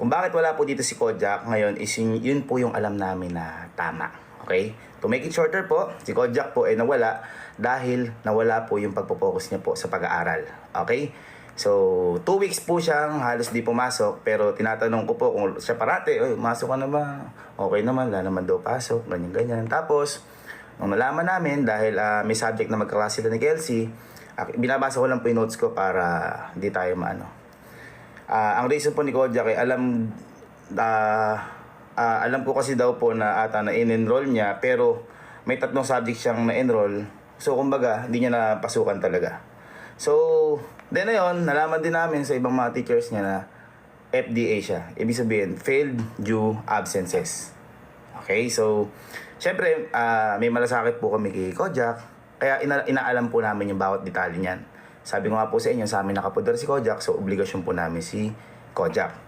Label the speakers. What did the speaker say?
Speaker 1: Kung bakit wala po dito si Kojak ngayon is yun po yung alam namin na tama. Okay? To make it shorter po, si Kojak po ay nawala dahil nawala po yung pagpo-focus niya po sa pag-aaral. Okay? So, 2 weeks po siyang halos di pumasok, pero tinatanong ko po kung siya parate, masok ka na ba? Okay naman, wala naman daw pasok, ganyan-ganyan. Tapos, nung nalaman namin, dahil may subject na magkaklase sila ni Kelsey, binabasa ko lang po yung notes ko para hindi tayo maano. Ang reason po ni Kojak ay alam po kasi daw po na ata na in-enroll niya, pero may 3 subject siyang na-enroll. So, kumbaga, hindi niya napasukan talaga. So, then na yun, nalaman din namin sa ibang mga teachers niya na FDA siya. Ibig sabihin, failed due absences. Okay, so, syempre, may malasakit po kami kay Kojak. Kaya inaalam po namin yung bawat detalye niyan. Sabi ko nga po sa inyo, sa amin nakapundar si Kojak, so obligasyon po namin si Kojak.